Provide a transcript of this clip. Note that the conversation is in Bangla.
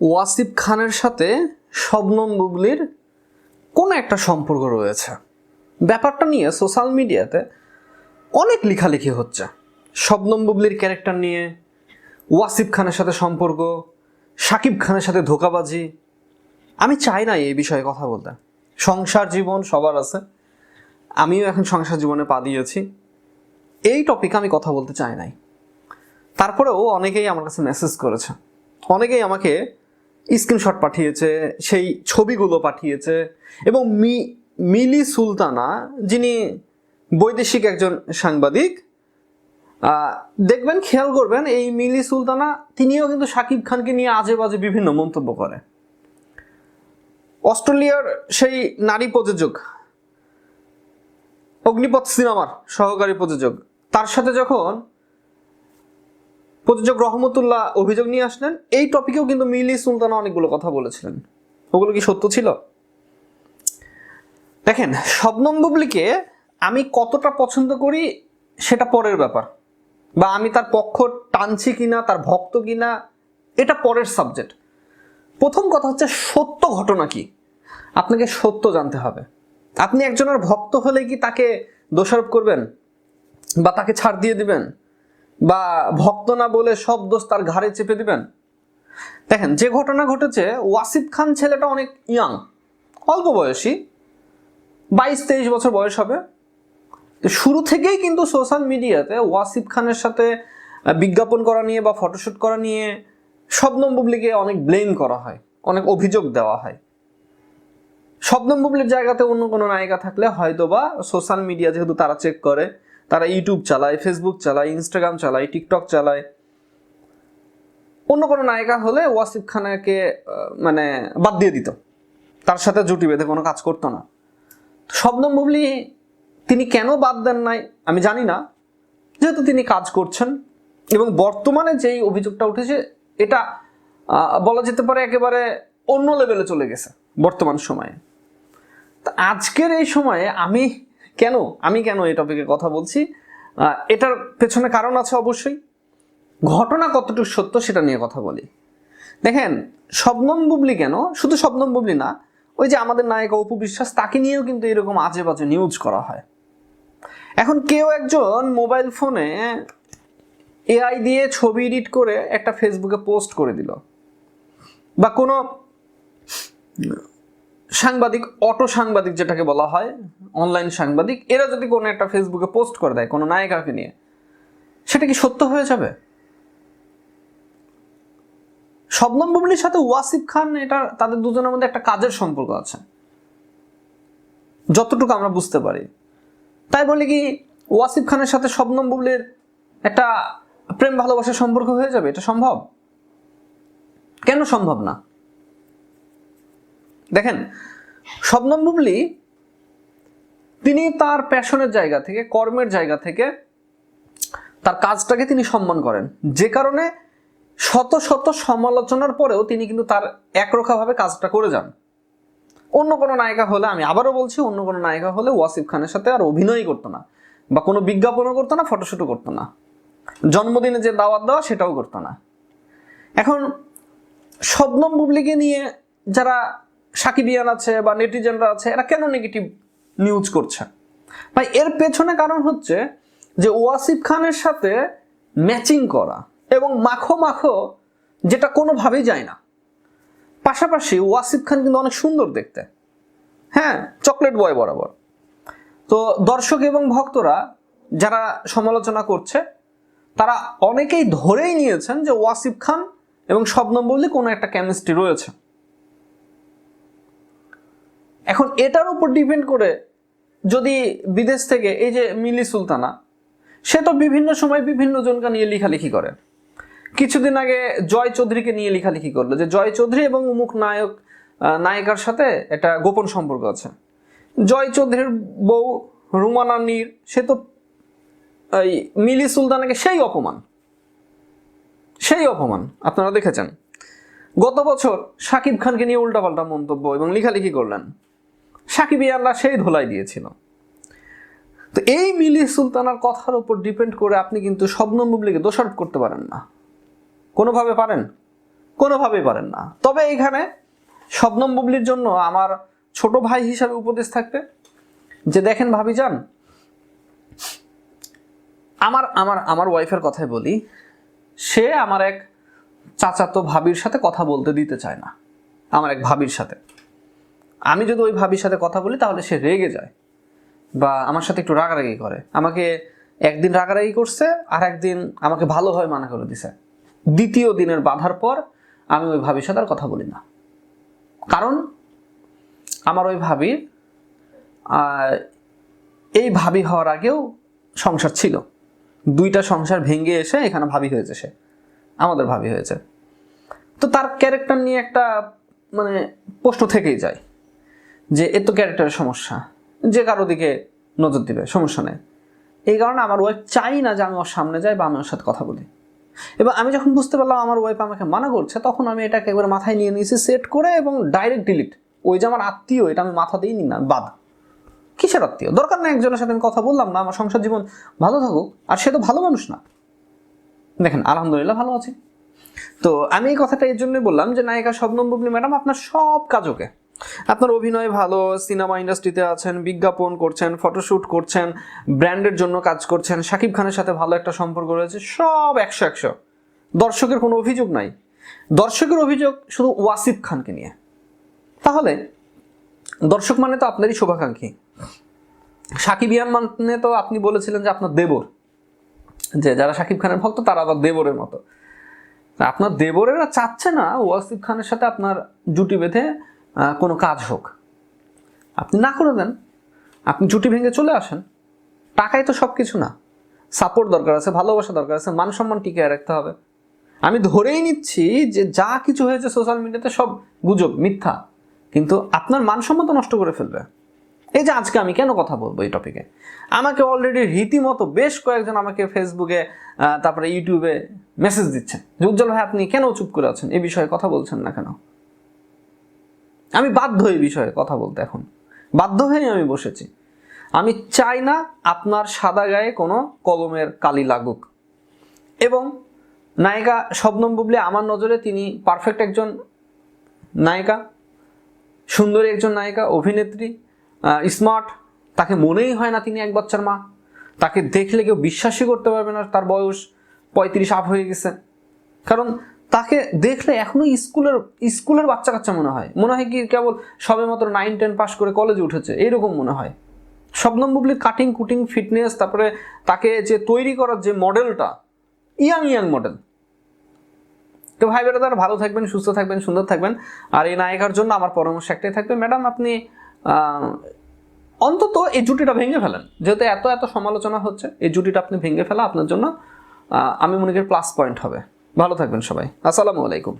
ওয়াসিফ খানের সাথে শবনম বুবলির কোনো একটা সম্পর্ক রয়েছে। ব্যাপারটা নিয়ে সোশ্যাল মিডিয়াতে অনেক লেখালেখি হচ্ছে। শবনম বুবলির ক্যারেক্টার নিয়ে, ওয়াসিফ খানের সাথে সম্পর্ক, শাকিব খানের সাথে ধোঁকাবাজি। আমি চাই না এই বিষয়ে কথা বলতে। সংসার জীবন সবার আছে, আমিও এখন সংসার জীবনে পা দিয়েছি। এই টপিকে আমি কথা বলতে চাই নাই। তারপরেও অনেকেই আমার কাছে মেসেজ করেছে, অনেকেই আমাকে স্ক্রিনশট পাঠিয়েছে, সেই ছবিগুলো পাঠিয়েছে। এবং মিলি সুলতানা, যিনি বৈদেশিক একজন সাংবাদিক, দেখবেন, খেয়াল করবেন, এই মিলি সুলতানা তিনিও কিন্তু শাকিব খানকে নিয়ে আজে বাজে বিভিন্ন মন্তব্য করে। অস্ট্রেলিয়ার সেই নারী প্রযোজক, অগ্নিপথ সিনেমার সহকারী প্রযোজক, তার সাথে যখন প্রযোজক রহমতুল্লাহ অভিযোগ নিয়ে আসলেন, এই টপিকেও কিন্তু মিলি সুলতানা অনেকগুলো কথা বলেছিলেন। ওগুলো কি সত্য ছিল? দেখেন, শবনম বুবলিকে আমি কতটা পছন্দ করি সেটা পরের ব্যাপার, বা আমি তার পক্ষ টানছি কিনা, তার ভক্ত কিনা, এটা পরের সাবজেক্ট। প্রথম কথা হচ্ছে সত্য ঘটনা কি, আপনাকে সত্য জানতে হবে। আপনি একজনের ভক্ত হলে কি তাকে দোষারোপ করবেন বা তাকে ছাড় দিয়ে দিবেন, বা ভক্ত না বলে সব দোষ তার ঘাড়ে চেপে দিবেন? দেখেন, যে ঘটনা ঘটেছে, ওয়াসিফ খান ছেলেটা অনেক ইয়াং, অল্প বয়সী, 22-23 বছর বয়স হবে। শুরু থেকেই কিন্তু সোশ্যাল মিডিয়াতে ওয়াসিফ খানের সাথে বিজ্ঞাপন করা নিয়ে বা ফটোশুট করা নিয়ে শবনম বুবলিকে অনেক ব্লেম করা হয়, অনেক অভিযোগ দেওয়া হয়। শবনম বুবলির জায়গাতে অন্য কোনো নায়িকা থাকলে হয়তো বা সোশ্যাল মিডিয়া, যেহেতু তারা চেক করে, তারা ইউটিউব চালায়, ফেসবুক চালায়, ইনস্টাগ্রাম চালায়, টিকটক চালায়, অন্য কোনো নায়িকা হলে ওয়াসিফ খানকে মানে বাদ দিয়ে দিত, তার সাথে জুটি বেঁধে কোনো কাজ করতো না। শবনম বুবলি তিনি কেন বাদ দেন নাই আমি জানি না, যেহেতু তিনি কাজ করছেন। এবং বর্তমানে যেই অভিযোগটা উঠেছে, এটা বলা যেতে পারে একেবারে অন্য লেভেলে চলে গেছে বর্তমান সময়ে। আজকের এই সময়ে আমি কেন এই টপিকে কথা বলছি, এটার পেছনে কারণ আছে অবশ্যই। ঘটনা কতটুকু সত্য সেটা নিয়ে কথা বলি। দেখেন, শবনম বুবলি কেন, শুধু শবনম বুবলি না, ওই যে আমাদের নায়িকা অপু বিশ্বাস, তাকে নিয়েও কিন্তু এরকম আজে বাজে নিউজ করা হয়। এখন কেউ একজন মোবাইল ফোনে এআই দিয়ে ছবি এডিট করে একটা ফেসবুকে পোস্ট করে দিল, বা কোনো সাংবাদিক, অটো সাংবাদিক যেটাকে বলা হয়, অনলাইন সাংবাদিক, এরা যদি কোনো একটা ফেসবুকে পোস্ট করে দেয় কোনো নায়িকাকে নিয়ে, সেটা কি সত্য হয়ে যাবে? শবনম বুবলির সাথে ওয়াসিফ খান, এটা তাদের দুজনের মধ্যে একটা কাজের সম্পর্ক আছে, যতটুকু আমরা বুঝতে পারি। তাই বলে কি ওয়াসিফ খানের সাথে শবনম বুবলির একটা প্রেম ভালোবাসার সম্পর্ক হয়ে যাবে? এটা সম্ভব? কেন সম্ভব না? দেখেন, শবনম বুবলি তিনি তার প্যাশনের জায়গা থেকে, কর্মের জায়গা থেকে তার কাজটাকে তিনি সম্মান করেন, যে কারণে শত শত সমালোচনার পরেও তিনি কিন্তু তার একরোখাভাবে কাজটা করে যান। অন্য কোনো নায়িকা হলে, আমি আবারও বলছি, অন্য কোনো নায়িকা হলে ওয়াসিফ খানের সাথে আর অভিনয়ই করতো না, বা কোনো বিজ্ঞাপনও করতো না, ফটোশুটও করতো না, জন্মদিনে যে দাওয়াত দেওয়া সেটাও করতো না। এখন শবনম বুবলিকে নিয়ে যারা সাকিবিয়ান আছে বা নেটিজেনরা আছে, এরা কেন নেগেটিভ নিউজ করছে? ভাই, এর পেছনে কারণ হচ্ছে যে ওয়াসিফ খানের সাথে ম্যাচিং করা এবং মাখো মাখো, যেটা কোনোভাবেই যায় না। পাশাপাশি ওয়াসিফ খান কিন্তু অনেক সুন্দর দেখতে, হ্যাঁ, চকলেট বয় বরাবর। তো দর্শক এবং ভক্তরা যারা সমালোচনা করছে, তারা অনেকেই ধরেই নিয়েছেন যে ওয়াসিফ খান এবং শবনম বুবলি কোনো একটা কেমিস্ট্রি রয়েছে। এখন এটার উপর ডিপেন্ড করে, যদি বিদেশ থেকে এই যে মিলি সুলতানা, সে তো বিভিন্ন সময় বিভিন্ন জনকে নিয়ে লেখালেখি করে। কিছুদিন আগে জয় চৌধুরীকে নিয়ে লেখালেখি করলো যে জয় চৌধুরী এবং অমুক নায়িকার সাথে একটা গোপন সম্পর্ক আছে। জয় চৌধুরীর বউ রুমানা নীর, সে তো এই মিলি সুলতানাকে সেই অপমান আপনারা দেখেছেন। গত বছর শাকিব খানকে নিয়ে উল্টাপাল্টা মন্তব্য এবং লেখালেখি করলেন, সাকিবিয়ানরা সেই ধোলাই দিয়েছিল। তো এই মিলি সুলতানার কথার উপর ডিপেন্ড করে আপনি কিন্তু শবনম বুবলিকে দোষারোপ করতে পারেন না, কোনোভাবে পারেন? কোনোভাবেই পারেন না। তবে এখানে শবনম বুবলির জন্য আমার ছোট ভাই হিসাবে উপদেশ থাকবে যে দেখেন ভাবি যান, আমার আমার আমার ওয়াইফের কথাই বলি, সে আমার এক চাচাতো ভাবির সাথে কথা বলতে দিতে চায় না। আমার এক ভাবির সাথে আমি যদি ওই ভাবির সাথে কথা বলি তাহলে সে রেগে যায় বা আমার সাথে একটু রাগারাগি করে। আমাকে একদিন রাগারাগি করছে, আর একদিন আমাকে ভালোভাবে মানা করে দিছে। দ্বিতীয় দিনের বাধার পর আমি ওই ভাবির সাথে আর কথা বলি না। কারণ আমার ওই ভাবির এই ভাবি হওয়ার আগেও সংসার ছিল, 2টা সংসার ভেঙে এসে এখানে ভাবি হয়েছে, সে আমাদের ভাবি হয়েছে। তো তার ক্যারেক্টার নিয়ে একটা মানে প্রশ্ন থেকেই যায় যে এর তো ক্যারেক্টারের সমস্যা, যে কারো দিকে নজর দিবে, সমস্যা নেই। এই কারণে আমার ওয়াইফ চাই না যে আমি ওর সামনে যাই বা আমি ওর সাথে কথা বলি। এবার আমি যখন বুঝতে পারলাম আমার ওয়াইফ আমাকে মানা করছে, তখন আমি এটাকে একবার মাথায় নিয়ে নিয়েছি সেট করে, এবং ডাইরেক্ট ডিলিট। ওই যে আমার আত্মীয়, এটা আমি মাথাতেই নিই না, বাদ। কিসের আত্মীয়? দরকার না, একজনের সাথে আমি কথা বললাম না, আমার সংসার জীবন ভালো থাকুক। আর সে তো ভালো মানুষ না। দেখেন আলহামদুলিল্লাহ ভালো আছি। তো আমি এই কথাটা এর জন্যই বললাম যে নায়িকা শবনম বুবলি ম্যাডাম, আপনার সব কাজ ওকে, আপনার অভিনয় ভালো, সিনেমা ইন্ডাস্ট্রিতে আছেন, বিজ্ঞাপন করছেন, ফটোশ্যুট করছেন, ব্র্যান্ডের জন্য কাজ করছেন, শাকিব খানের সাথে ভালো একটা সম্পর্ক রয়েছে, সব 100-100। দর্শকের কোনো অভিযোগ নাই। দর্শকের অভিযোগ শুধু ওয়াসিফ খানকে নিয়ে। তাহলে দর্শক মানে তো আপনারই শুভাকাঙ্ক্ষী, শাকিবিয়ান মানে তো আপনি বলেছিলেন যে আপনার দেবর, যে যারা শাকিব খানের ভক্ত তারা আবার দেবরের মতো। আপনার দেবরেরা চাচ্ছে না ওয়াসিফ খানের সাথে আপনার জুটি বেঁধে কোনো কাজ হোক। আপনি না করে দেন, আপনি জুটি ভেঙে চলে আসেন। টাকাই তো সব কিছু না, সাপোর্ট দরকার আছে, ভালোবাসা দরকার আছে, মান সম্মান টিকিয়ে রাখতে হবে। আমি ধরেই নিচ্ছি যে যা কিছু হয়েছে সোশ্যাল মিডিয়াতে সব গুজব, মিথ্যা, কিন্তু আপনার মান সম্মান তো নষ্ট করে ফেলবে। এই যে আজকে আমি কেন কথা বলবো এই টপিকে, আমাকে অলরেডি রীতিমতো বেশ কয়েকজন আমাকে ফেসবুকে তারপরে ইউটিউবে মেসেজ দিচ্ছেন যে উজ্জ্বল ভাই আপনি কেন চুপ করে আছেন, এই বিষয়ে কথা বলছেন না কেন। আমি বাধ্য এই বিষয়ে কথা বলতে, এখন বাধ্য হয়ে আমি বসেছি। আমি চাই না আপনার সাদা গায়ে কোনো কলমের কালি লাগুক। এবং নায়িকা শবনম বুবলি আমার নজরে তিনি পারফেক্ট একজন নায়িকা, সুন্দরী একজন নায়িকা, অভিনেত্রী, স্মার্ট। তাকে মনেই হয় না তিনি এক বাচ্চার মা। তাকে দেখলে কেউ বিশ্বাসই করতে পারবে না তার বয়স 35 আপ হয়ে গেছে। কারণ তাকে দেখলে এখনো স্কুলের বাচ্চা কাচ্চা মনে হয় কি কেবল সবে মাত্র 9-10 পাস করে কলেজে উঠেছে, এইরকম মনে হয়। শবনম বুবলির কাটিং কুটিং, ফিটনেস, তারপরে তাকে যে তৈরি করার যে মডেলটা, ইয়াং মডেল। তো ভাই বেরাদার, ভালো থাকবেন, সুস্থ থাকবেন, সুন্দর থাকবেন। আর এই নায়িকার জন্য আমার পরামর্শ একটাই থাকবে, ম্যাডাম আপনি অন্তত এই জুটিটা ভেঙে ফেলেন। যেহেতু এত সমালোচনা হচ্ছে, এই জুটিটা আপনি ভেঙে ফেলা আপনার জন্য আমি মনে করি প্লাস পয়েন্ট হবে। ভালো থাকবেন সবাই, আসসালামু আলাইকুম।